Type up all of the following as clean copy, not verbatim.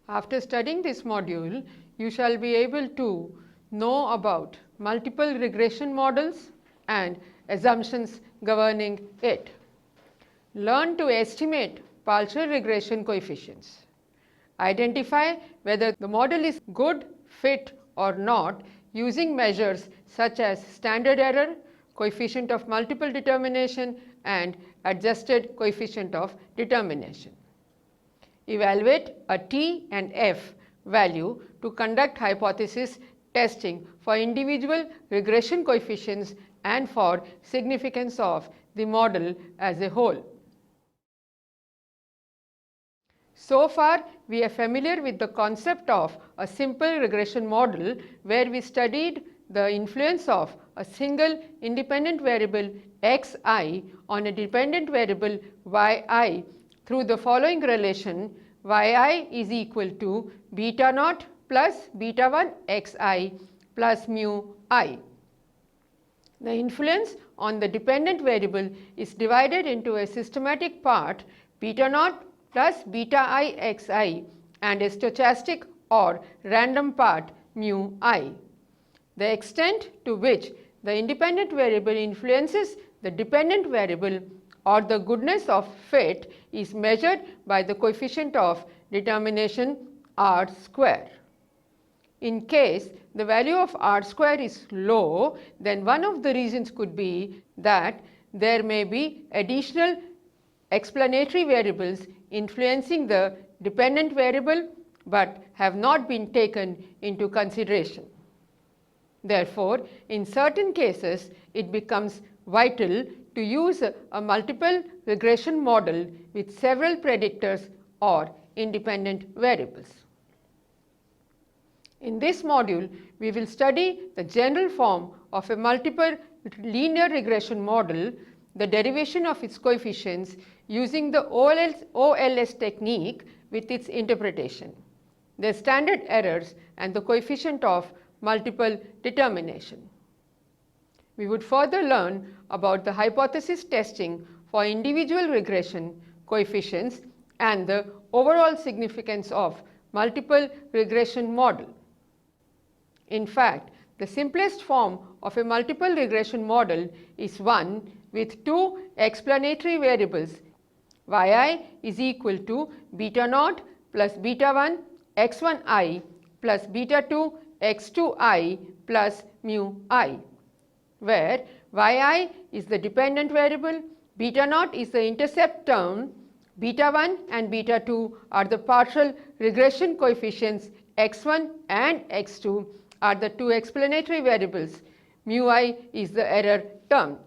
After studying this module, you shall be able to know about multiple regression models and assumptions governing it. Learn to estimate partial regression coefficients. Identify whether the model is good fit or not using measures such as standard error, coefficient of multiple determination, and adjusted coefficient of determination. Evaluate a T and F value to conduct hypothesis testing for individual regression coefficients and for significance of the model as a whole. So far, we are familiar with the concept of a simple regression model where we studied the influence of a single independent variable xi on a dependent variable yi through the following relation: yi is equal to beta naught plus beta 1 xi plus mu I. The influence on the dependent variable is divided into a systematic part beta naught plus beta I xi and a stochastic or random part mu I. The extent to which the independent variable influences the dependent variable or the goodness of fit is measured by the coefficient of determination r square. In case the value of r square is low, then one of the reasons could be that there may be additional explanatory variables influencing the dependent variable but have not been taken into consideration. Therefore, in certain cases, it becomes vital to use a multiple regression model with several predictors or independent variables. In this module, we will study the general form of a multiple linear regression model, the derivation of its coefficients using the OLS technique with its interpretation, the standard errors and the coefficient of multiple determination. We would further learn about the hypothesis testing for individual regression coefficients and the overall significance of multiple regression model. In fact, the simplest form of a multiple regression model is one with two explanatory variables yi is equal to beta naught plus beta 1 x1i plus beta 2 x2i plus mu I, where yi is the dependent variable, beta naught is the intercept term, beta 1 and beta 2 are the partial regression coefficients, x1 and x2 are the two explanatory variables, mu I is the error term.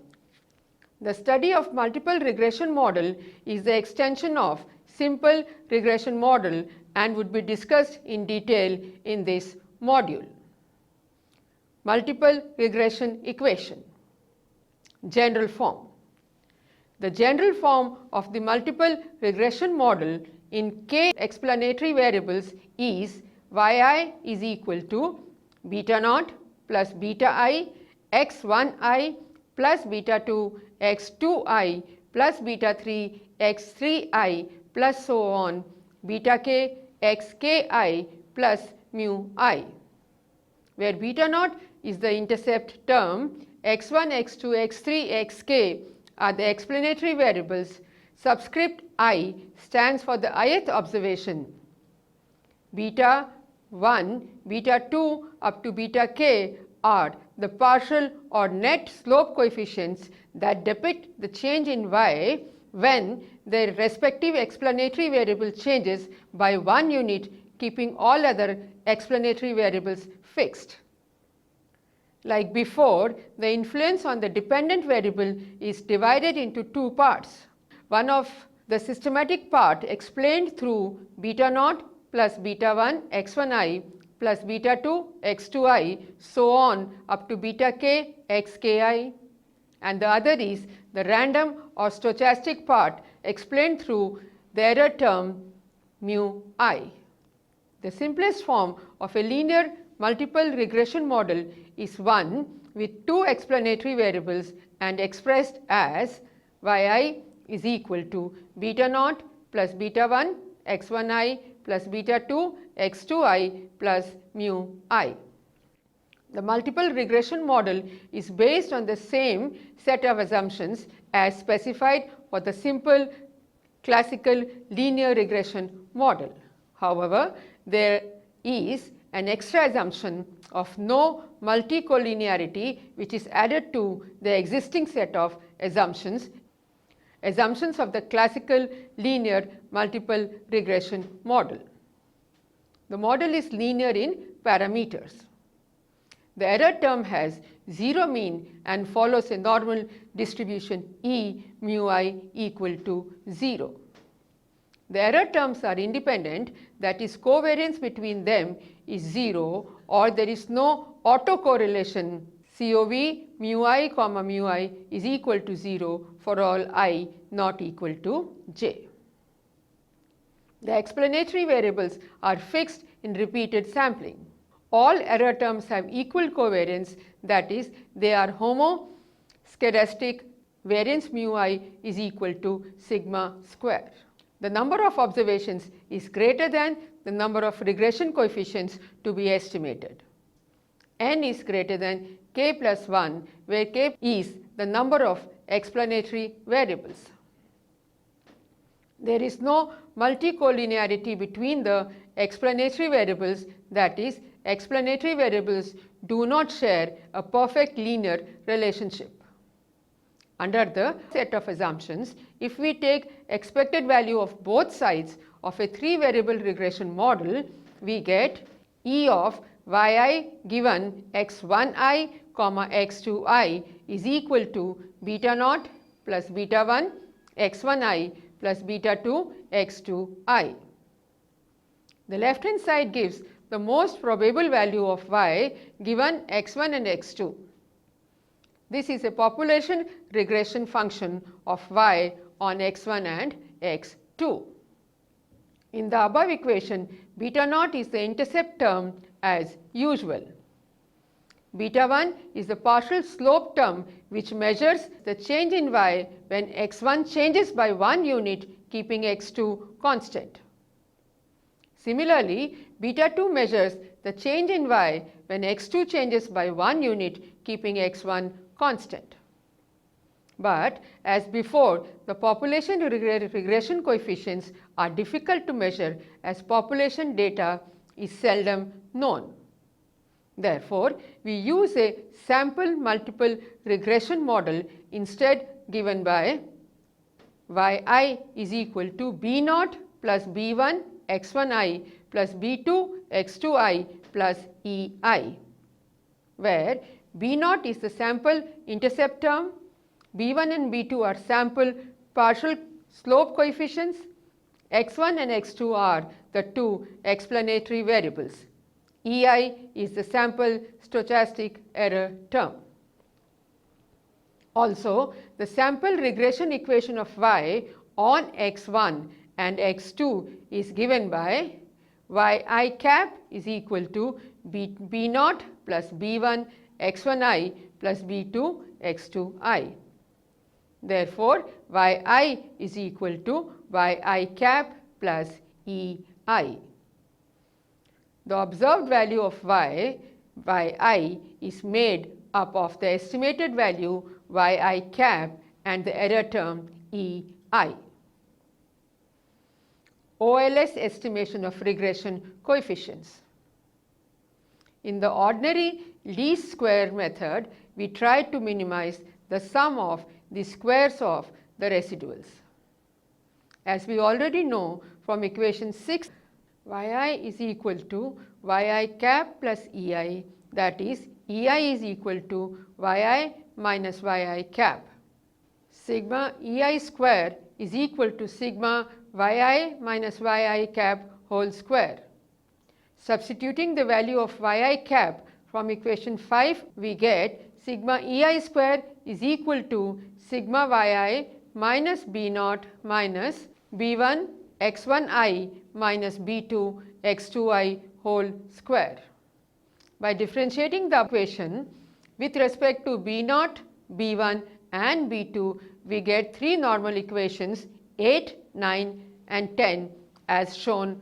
The study of multiple regression model is the extension of simple regression model and would be discussed in detail in this module. Multiple regression equation. General form. The general form of the multiple regression model in k explanatory variables is yi is equal to beta naught plus beta I x1i plus beta 2 x2i plus beta 3 x3i plus so on beta k xki plus mu I, where beta naught is the intercept term, x1, x2, x3, xk are the explanatory variables, subscript I stands for the ith observation, beta 1, beta 2 up to beta k are the partial or net slope coefficients that depict the change in y when their respective explanatory variable changes by 1 unit, keeping all other explanatory variables fixed. Like before, the influence on the dependent variable is divided into two parts. One of the systematic part explained through beta naught plus beta 1 x1i plus beta 2 x2i so on up to beta k xki, and the other is the random or stochastic part explained through the error term mu I. The simplest form of a linear multiple regression model is one with two explanatory variables and expressed as yi is equal to beta naught plus beta 1 x1i plus beta 2 x2I plus mu I. The multiple regression model is based on the same set of assumptions as specified for the simple classical linear regression model. However, there is an extra assumption of no multicollinearity which is added to the existing set of assumptions of the classical linear multiple regression model. The model is linear in parameters. The error term has 0 mean and follows a normal distribution E mu I equal to 0. The error terms are independent, that is, covariance between them is 0 or there is no autocorrelation COV mu I comma mu I is equal to 0 for all I not equal to j. The explanatory variables are fixed in repeated sampling. All error terms have equal covariance, that is, they are homoscedastic. Variance mu I is equal to sigma square. The number of observations is greater than the number of regression coefficients to be estimated. N is greater than k plus 1, where k is the number of explanatory variables. There is no multicollinearity between the explanatory variables, that is, explanatory variables do not share a perfect linear relationship. Under the set of assumptions, if we take expected value of both sides of a 3-variable regression model, we get E of yi given x1I comma x2I is equal to beta naught plus beta 1 x1I plus beta 2 x2I. The left hand side gives the most probable value of y given x1 and x2. This is a population regression function of y on x1 and x2. In the above equation, beta naught is the intercept term as usual. Beta 1 is the partial slope term which measures the change in y when x1 changes by 1 unit keeping x2 constant. Similarly, beta 2 measures the change in y when x2 changes by 1 unit keeping x1 constant. But as before, the population regression coefficients are difficult to measure as population data is seldom known. Therefore, we use a sample multiple regression model instead, given by yi is equal to b naught plus b1 x1I plus b2 x2I plus ei, where b naught is the sample intercept term, b1 and b2 are sample partial slope coefficients, x1 and x2 are the two explanatory variables. Ei is the sample stochastic error term. Also, the sample regression equation of y on x1 and x2 is given by yi cap is equal to b naught plus b1 x1I plus b2 x2I. Therefore, yi is equal to yi cap plus ei. The observed value of yi is made up of the estimated value yi cap and the error term ei. OLS estimation of regression coefficients. In the ordinary least square method, we try to minimize the sum of the squares of the residuals. As we already know from equation 6, yi is equal to yi cap plus ei, that is, ei is equal to yi minus yi cap. Sigma ei square is equal to sigma yi minus yi cap whole square. Substituting the value of yi cap from equation 5, we get sigma ei square is equal to sigma yi minus b naught minus b1 x1I minus b2 x2I whole square. By differentiating the equation with respect to b naught, b1 and b2, we get three normal equations 8, 9 and 10 as shown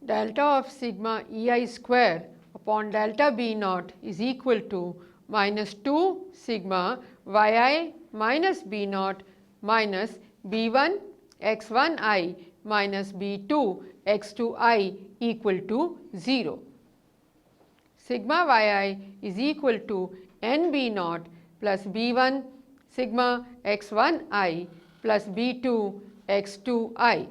delta of sigma ei square upon delta b naught is equal to minus 2 sigma yi minus b naught minus b1 x1I minus b2 x2I equal to 0. Sigma yi is equal to nb naught plus b1 sigma x1I plus b2 x2I.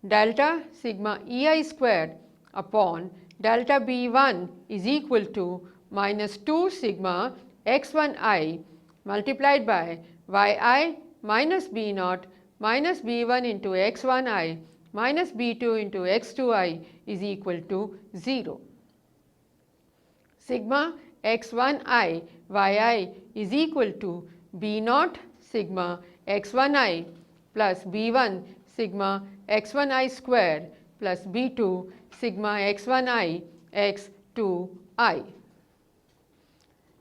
Delta sigma ei square upon delta b1 is equal to minus 2 sigma x1I multiplied by yi minus b naught minus b1 into x1I minus b2 into x2I is equal to 0. Sigma x1I yi is equal to b naught sigma x1I plus b1 sigma x1I square plus b2 sigma x1I x2I.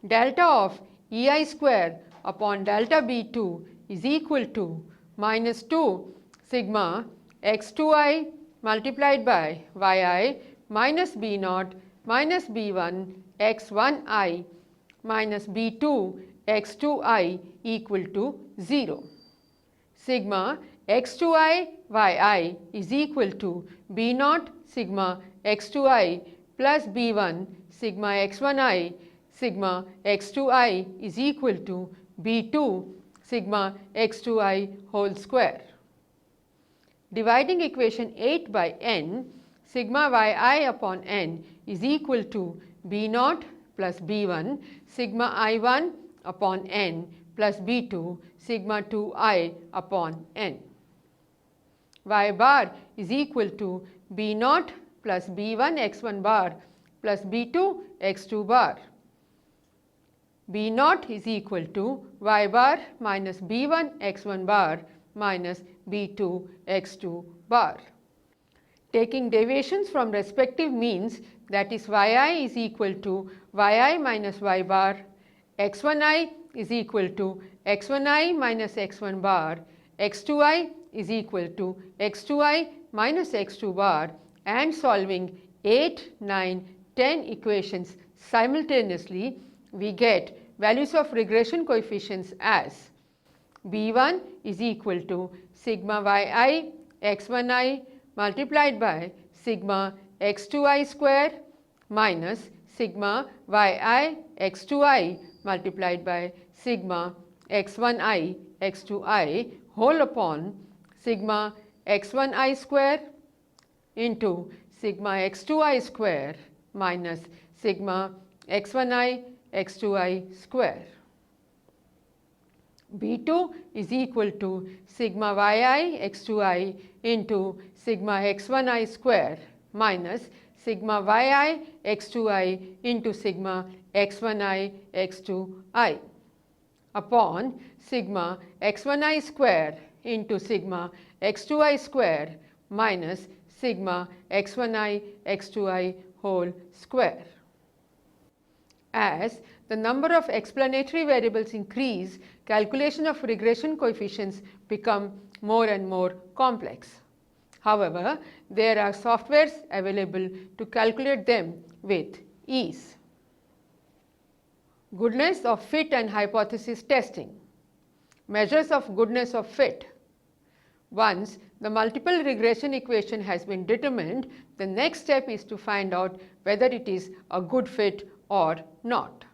Delta of ei square upon delta b2 is equal to minus 2 sigma x2I multiplied by yi minus b naught minus b1 x1I minus b2 x2I equal to 0. Sigma x2I yi is equal to b naught sigma x2I plus b1 sigma x1I sigma x2I is equal to b2 sigma x2I whole square. Dividing equation 8 by n, sigma yi upon n is equal to b naught plus b1 sigma I1 upon n plus b2 sigma 2I upon n. Y bar is equal to b naught plus b1 x1 bar plus b2 x2 bar. B naught is equal to y bar minus b1 x1 bar minus b2 x2 bar. Taking deviations from respective means, that is yi is equal to yi minus y bar, x1I is equal to x1I minus x1 bar, x2I is equal to x2I minus x2 bar, and solving 8, 9, 10 equations simultaneously, we get values of regression coefficients as b1 is equal to sigma yi x1I multiplied by sigma x2I square minus sigma yi x2I multiplied by sigma x1I x2I whole upon sigma x1I square into sigma x2I square minus sigma x1I x2I square. b2 is equal to sigma yi x2I into sigma x1I square minus sigma yi x2I into sigma x1I x2I upon sigma x1I square into sigma x2I square minus sigma x1I x2I whole square. As the number of explanatory variables increase, calculation of regression coefficients become more and more complex. However, there are softwares available to calculate them with ease. Goodness of fit and hypothesis testing. Measures of goodness of fit. Once the multiple regression equation has been determined, the next step is to find out whether it is a good fit or not.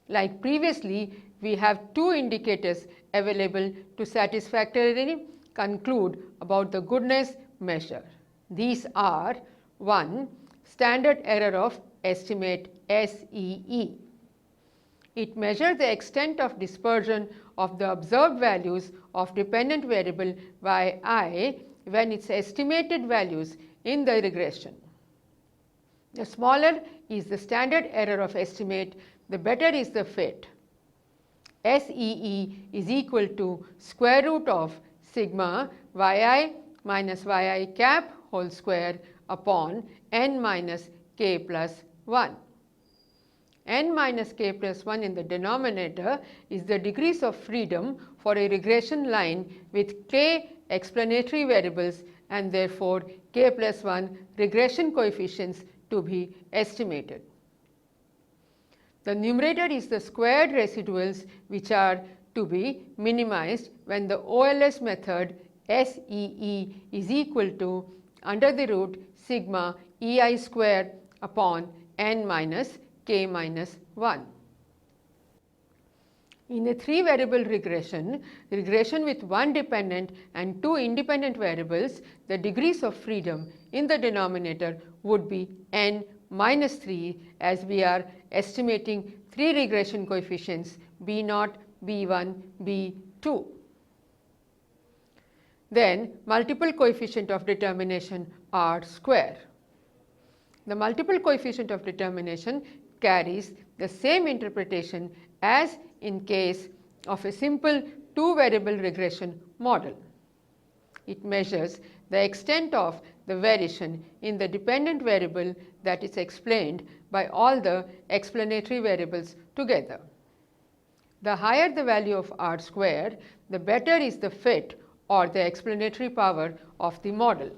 Like previously, we have two indicators available to satisfactorily conclude about the goodness measure. These are 1. Standard error of estimate SEE. It measures the extent of dispersion of the observed values of dependent variable yi when its estimated values in the regression. The smaller is the standard error of estimate, the better is the fit. SEE is equal to square root of sigma yi minus yi cap whole square upon n minus k plus 1. N minus k plus 1 in the denominator is the degrees of freedom for a regression line with k explanatory variables and therefore k plus 1 regression coefficients to be estimated. The numerator is the squared residuals which are to be minimized when the OLS method SEE is equal to under the root sigma EI square upon n minus k minus 1. In a 3-variable regression, regression with one dependent and two independent variables, the degrees of freedom in the denominator would be n minus 3, as we are estimating 3 regression coefficients B0, B1, B2. Then multiple coefficient of determination R square. The multiple coefficient of determination carries the same interpretation as in case of a simple 2-variable regression model. It measures the extent of the variation in the dependent variable that is explained by all the explanatory variables together. The higher the value of R square, the better is the fit or the explanatory power of the model.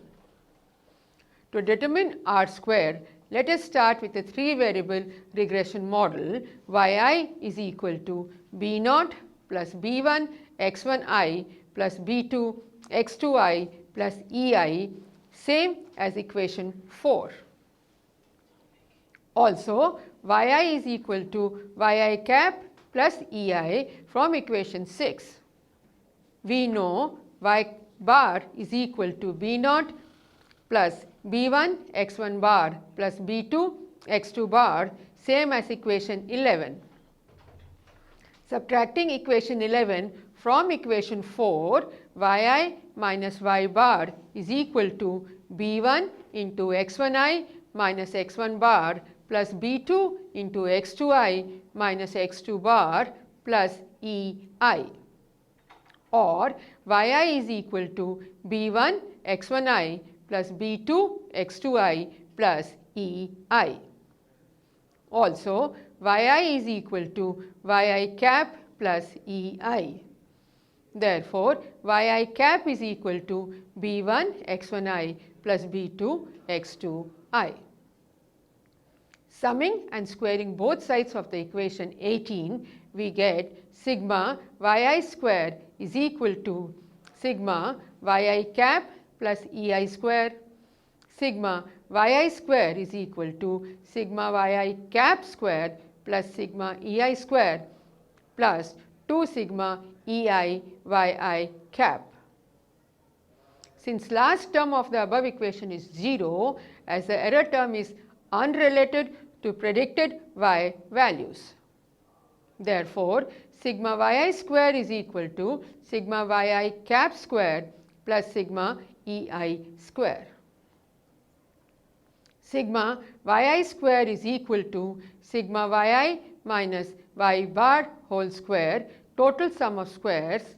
To determine R square, let us start with a 3-variable regression model. Yi is equal to B0 plus B1 x1i plus B2 x2i plus Ei, same as equation 4. Also, Yi is equal to Yi cap plus Ei from equation 6. We know Y bar is equal to B0 plus B1 x1 bar plus B2 x2 bar, same as equation 11. Subtracting equation 11 from equation 4, Yi minus Y bar is equal to B1 into x1i minus x1 bar plus B2 into x2i minus x2 bar plus Ei, or Yi is equal to B1 x1i plus B2 x2i plus Ei. Also, Yi is equal to Yi cap plus Ei. Therefore, Yi cap is equal to B1 x1i plus B2 x2i. Summing and squaring both sides of the equation 18, we get sigma Yi square is equal to sigma Yi cap plus Ei square. Sigma Yi square is equal to sigma Yi cap square plus sigma Ei square plus 2 sigma Ei Yi cap. Since last term of the above equation is 0, as the error term is unrelated to predicted Y values. Therefore, sigma Yi square is equal to sigma Yi cap square plus sigma Ei square. Sigma Yi square is equal to sigma Yi minus Y bar whole square, total sum of squares.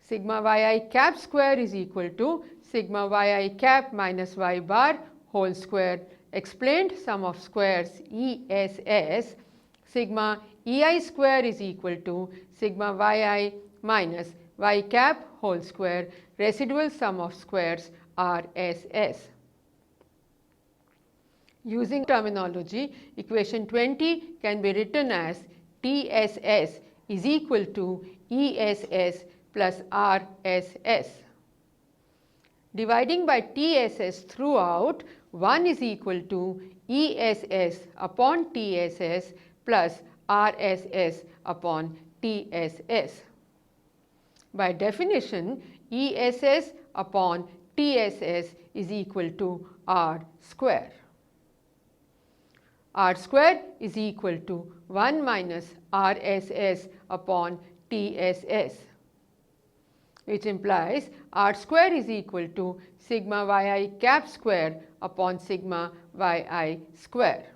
Sigma Yi cap square is equal to sigma Yi cap minus Y bar whole square, explained sum of squares ESS. Sigma Ei square is equal to sigma Yi minus Y cap whole square, residual sum of squares RSS. Using terminology, equation 20 can be written as TSS is equal to ESS plus RSS. Dividing by TSS throughout, 1 is equal to ESS upon TSS plus RSS upon TSS. By definition, ESS upon TSS is equal to R square. R square is equal to 1 minus RSS upon TSS, which implies R square is equal to sigma Yi cap square upon sigma Yi square.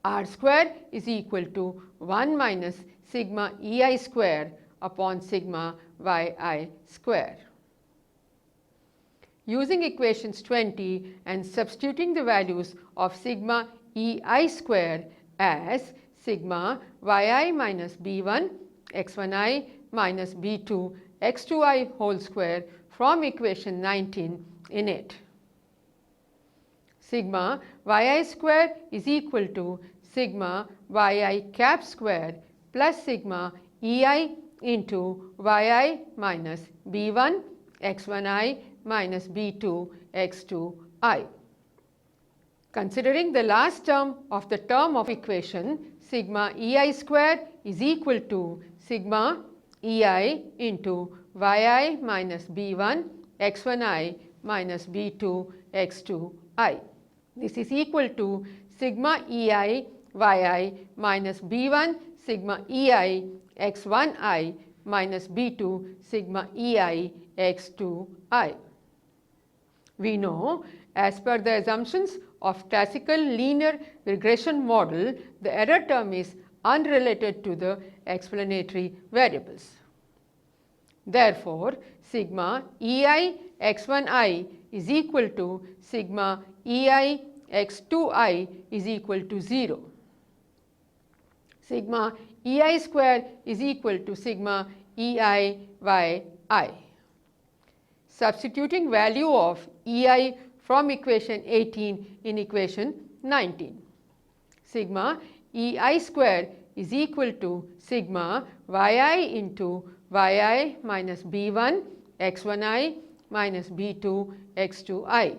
R square is equal to 1 minus sigma Ei square upon sigma Yi square. Using equations 20 and substituting the values of sigma Ei square as sigma Yi minus B1 x1i minus B2 x2i whole square from equation 19 in it. Sigma yi square is equal to sigma yi cap square plus sigma ei into yi minus b1 x1i minus b2 x2i. Considering the last term of the term of equation, sigma ei square is equal to sigma ei into yi minus b1 x1i minus b2 x2i. This is equal to sigma ei yi minus b1 sigma ei x1i minus b2 sigma ei x2i. We know, as per the assumptions of classical linear regression model, the error term is unrelated to the explanatory variables. Therefore, sigma ei x1i is equal to sigma ei x2i is equal to 0. Sigma ei square is equal to sigma ei yi. Substituting value of ei from equation 18 in equation 19. Sigma ei square is equal to sigma yi into yi minus b1 x1i minus b2 x2i.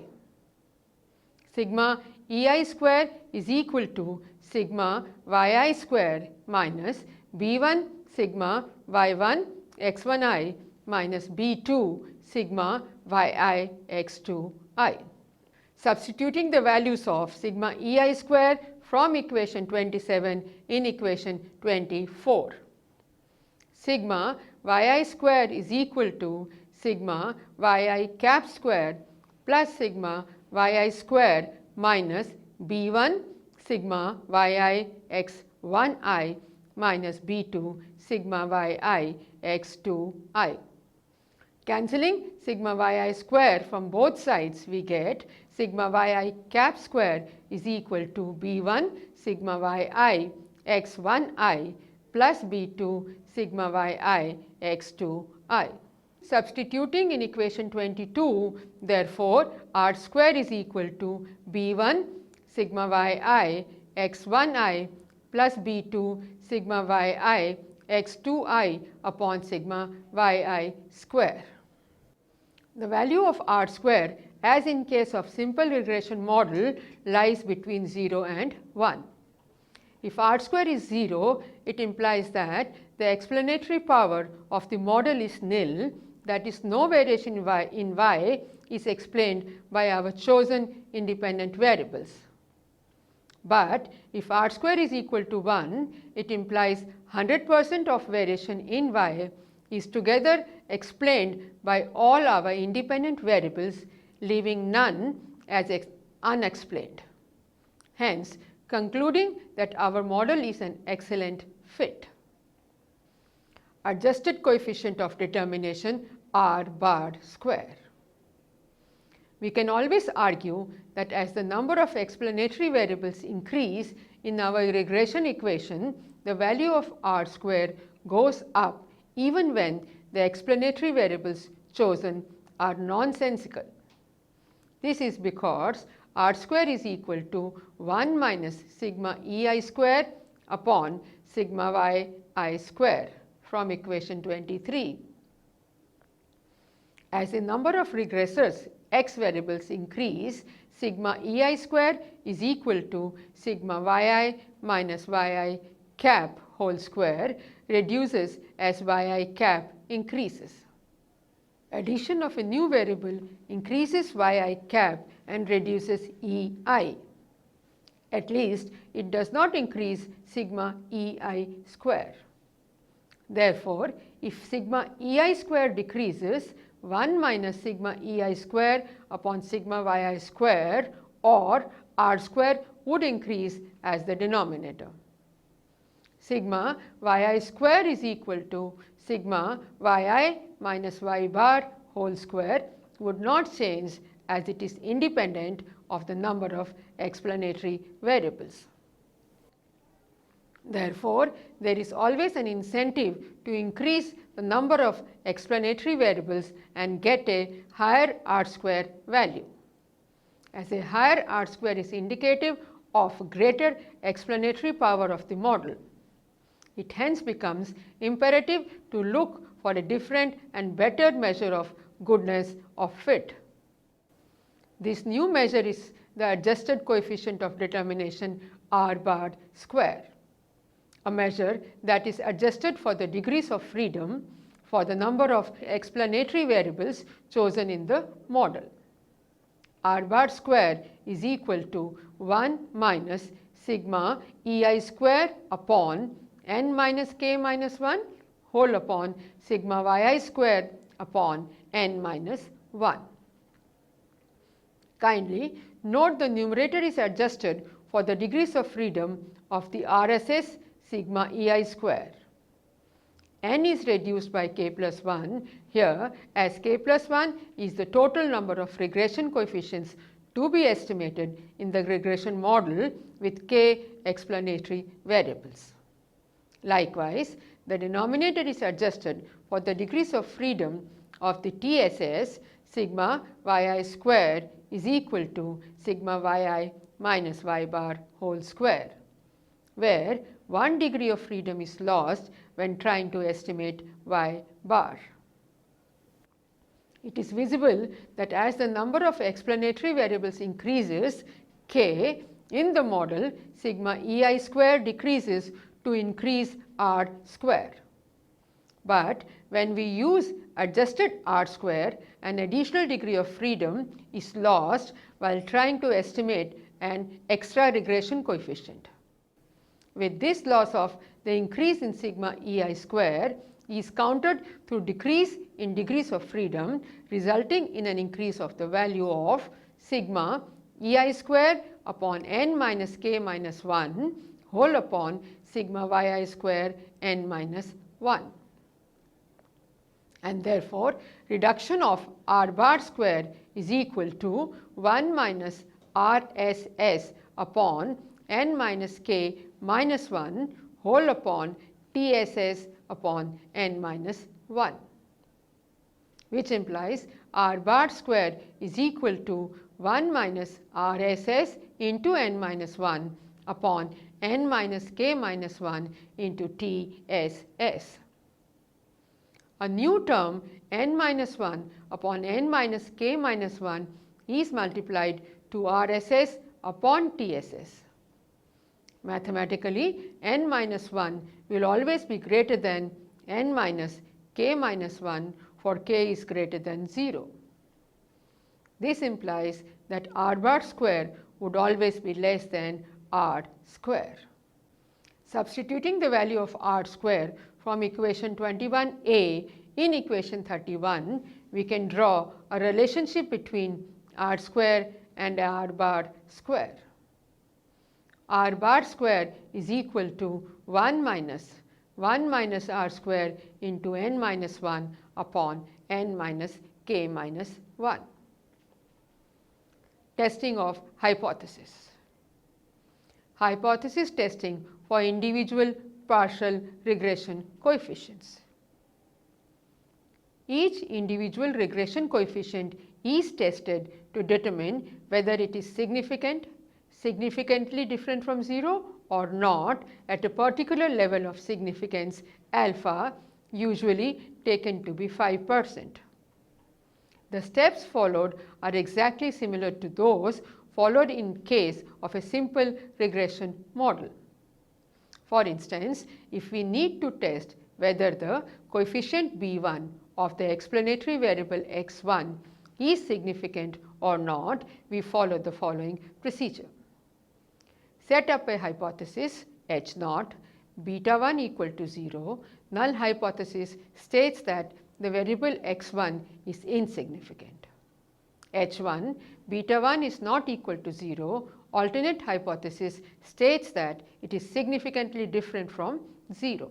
Sigma ei square is equal to sigma yi square minus b1 sigma y1 x1i minus b2 sigma yi x2i. Substituting the values of sigma ei square from equation 27 in equation 24. Sigma yi square is equal to sigma yi cap square plus sigma yi square minus b1 sigma yi x1i minus b2 sigma yi x2i. Cancelling sigma yi square from both sides, we get sigma yi cap square is equal to b1 sigma yi x1i plus b2 sigma yi x2i. Substituting in equation 22, therefore, r square is equal to b1 sigma yi x1i plus b2 sigma yi x2i upon sigma yi square. The value of r square, as in case of simple regression model, lies between 0 and 1. If r square is 0, it implies that the explanatory power of the model is nil, that is, no variation in y is explained by our chosen independent variables. But if r square is equal to 1, it implies 100% of variation in y is together explained by all our independent variables, leaving none as unexplained. Hence, concluding that our model is an excellent fit. Adjusted coefficient of determination r bar square. We can always argue that as the number of explanatory variables increase in our regression equation, the value of r square goes up even when the explanatory variables chosen are nonsensical. This is because r square is equal to 1 minus sigma ei square upon sigma yi square from equation 23. As the number of regressors x variables increase, sigma ei square is equal to sigma yi minus yi cap whole square reduces as yi cap increases. Addition of a new variable increases yi cap and reduces ei. At least it does not increase sigma ei square. Therefore, if sigma ei square decreases, 1 minus sigma ei square upon sigma yi square or r square would increase as the denominator. Sigma yi square is equal to sigma yi minus y bar whole square would not change as it is independent of the number of explanatory variables. Therefore, there is always an incentive to increase the number of explanatory variables and get a higher R-square value, as a higher R-square is indicative of greater explanatory power of the model. It hence becomes imperative to look for a different and better measure of goodness of fit. This new measure is the adjusted coefficient of determination R bar square, a measure that is adjusted for the degrees of freedom for the number of explanatory variables chosen in the model. R bar square is equal to 1 minus sigma ei square upon n minus k minus 1 whole upon sigma yi square upon n minus 1. Kindly note the numerator is adjusted for the degrees of freedom of the RSS sigma ei square. N is reduced by k plus 1 here, as k plus 1 is the total number of regression coefficients to be estimated in the regression model with k explanatory variables. Likewise, the denominator is adjusted for the degrees of freedom of the TSS sigma yi square is equal to sigma yi minus y bar whole square, where 1 degree of freedom is lost when trying to estimate y bar. It is visible that as the number of explanatory variables increases, k in the model sigma ei square decreases to increase r square. But when we use adjusted r square, an additional degree of freedom is lost while trying to estimate an extra regression coefficient. With this loss of the increase in sigma ei square is countered through decrease in degrees of freedom, resulting in an increase of the value of sigma ei square upon n minus k minus 1 whole upon sigma yi square n minus 1. And therefore, reduction of r bar square is equal to 1 minus RSS upon n minus k minus 1 whole upon TSS upon n minus 1, which implies r bar square is equal to 1 minus RSS into n minus 1 upon n minus k minus 1 into TSS. A new term n minus 1 upon n minus k minus 1 is multiplied to RSS upon TSS. Mathematically, n minus 1 will always be greater than n minus k minus 1 for k is greater than 0. This implies that r bar square would always be less than r square. Substituting the value of r square from equation 21a in equation 31, we can draw a relationship between r square and r bar square. R bar square is equal to 1 minus r square into n minus 1 upon n minus k minus 1. Testing of hypothesis. Hypothesis testing for individual partial regression coefficients. Each individual regression coefficient is tested to determine whether it is significant, significantly different from 0 or not at a particular level of significance alpha, usually taken to be 5%. The steps followed are exactly similar to those followed in case of a simple regression model. For instance, if we need to test whether the coefficient b1 of the explanatory variable x1 is significant or not, we follow the following procedure. Set up a hypothesis h0, beta 1 equal to 0. Null hypothesis states that the variable x1 is insignificant. h1, beta 1 is not equal to 0. Alternate hypothesis states that it is significantly different from 0.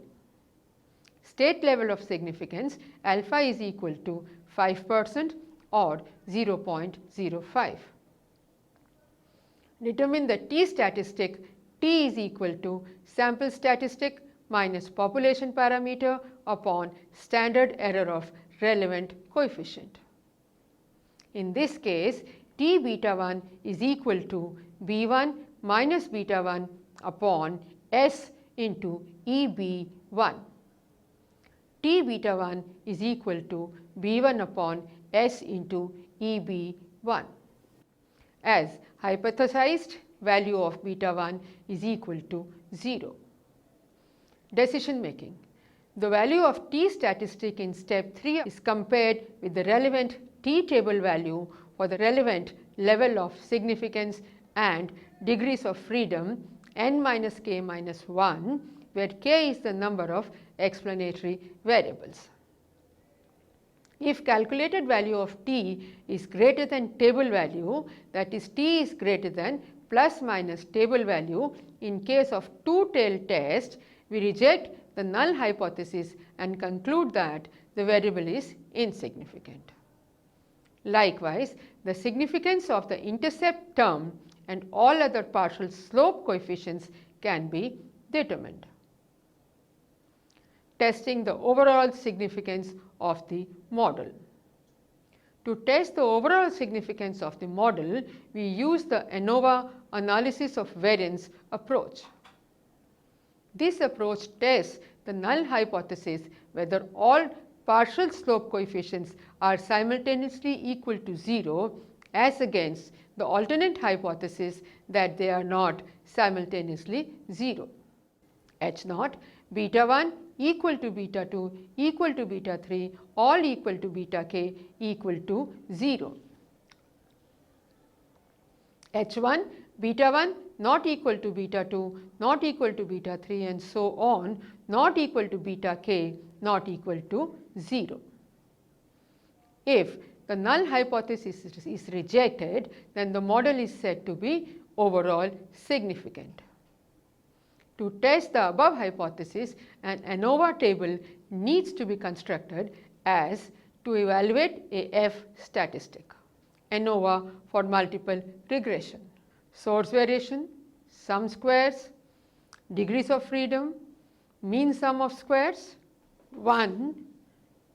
State level of significance alpha is equal to 5% or 0.05. Determine the t statistic T is equal to sample statistic minus population parameter upon standard error of relevant coefficient. In this case, T beta 1 is equal to B1 minus beta 1 upon S into EB1. T beta 1 is equal to B1 upon S into EB1. As hypothesized, value of beta 1 is equal to 0. Decision making. The value of T statistic in step 3 is compared with the relevant T table value for the relevant level of significance and degrees of freedom n minus k minus 1, where k is the number of explanatory variables. If calculated value of T is greater than table value, that is T is greater than plus minus table value in case of two-tailed test, we reject the null hypothesis and conclude that the variable is insignificant. Likewise, the significance of the intercept term and all other partial slope coefficients can be determined. Testing the overall significance of the model. To test the overall significance of the model, we use the Anova analysis of variance approach. This approach tests the null hypothesis whether all partial slope coefficients are simultaneously equal to 0 as against the alternate hypothesis that they are not simultaneously 0. H naught, beta 1 equal to beta 2 equal to beta 3 all equal to beta k equal to 0. H1, beta 1 not equal to beta 2 not equal to beta 3 and so on not equal to beta k not equal to 0. If the null hypothesis is rejected, then the model is said to be overall significant. To test the above hypothesis, an Anova table needs to be constructed as to evaluate a F statistic. Anova for multiple regression. Source variation, sum squares, degrees of freedom, mean sum of squares. 1.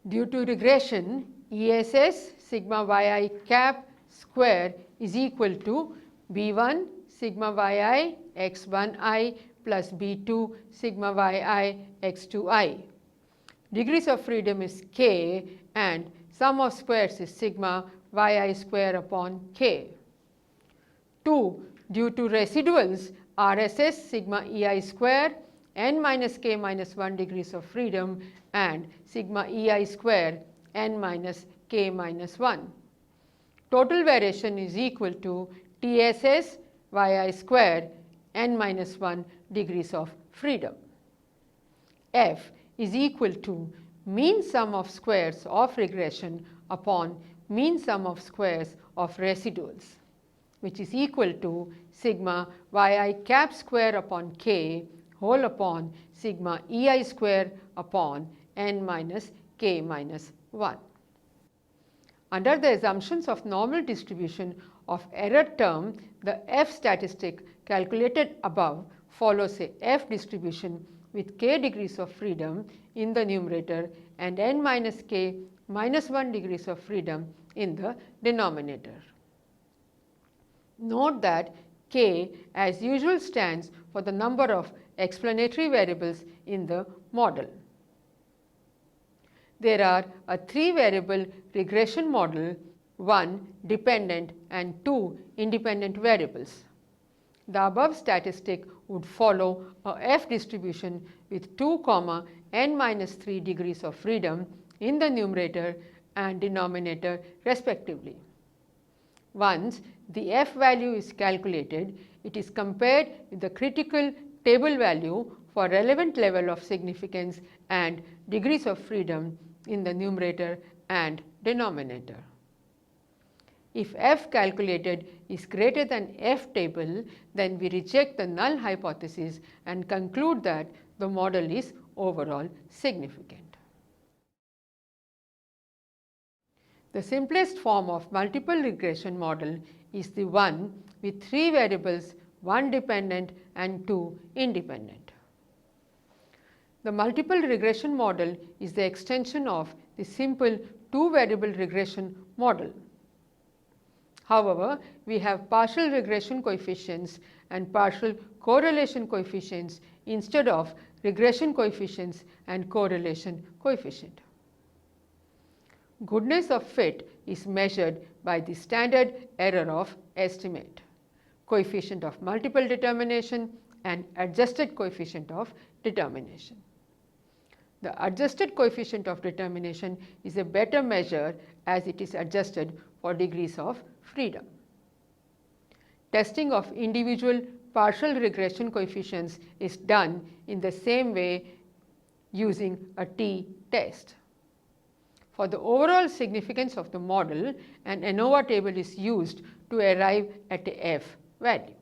Due to regression, ESS sigma yi cap square is equal to B1 sigma yi x1i plus B2 sigma yi x2i. Degrees of freedom is k and sum of squares is sigma yi square upon k. 2. Due to residuals, RSS sigma ei square n minus k minus 1 degrees of freedom and sigma ei square n minus k minus 1. Total variation is equal to TSS yi square n minus 1 degrees of freedom. F is equal to mean sum of squares of regression upon mean sum of squares of residuals, which is equal to sigma yi cap square upon k whole upon sigma ei square upon n minus k minus 1. Under the assumptions of normal distribution of error term, the F statistic calculated above follows a F distribution with k degrees of freedom in the numerator and n minus k minus 1 degrees of freedom in the denominator. Note that k as usual stands for the number of explanatory variables in the model. There are a 3-variable regression model, 1 dependent and 2 independent variables. The above statistic would follow a F distribution with 2, n minus 3 degrees of freedom in the numerator and denominator respectively. Once the F value is calculated, it is compared with the critical table value for relevant level of significance and degrees of freedom in the numerator and denominator. If F calculated is greater than F table, then we reject the null hypothesis and conclude that the model is overall significant. The simplest form of multiple regression model is the one with 3 variables 1 dependent and 2 independent. The multiple regression model is the extension of the simple 2-variable regression model. However, we have partial regression coefficients and partial correlation coefficients instead of regression coefficients and correlation coefficient. Goodness of fit is measured by the standard error of estimate, coefficient of multiple determination and adjusted coefficient of determination. The adjusted coefficient of determination is a better measure as it is adjusted for degrees of freedom. Testing of individual partial regression coefficients is done in the same way using a t-test. For the overall significance of the model, an Anova table is used to arrive at a f value.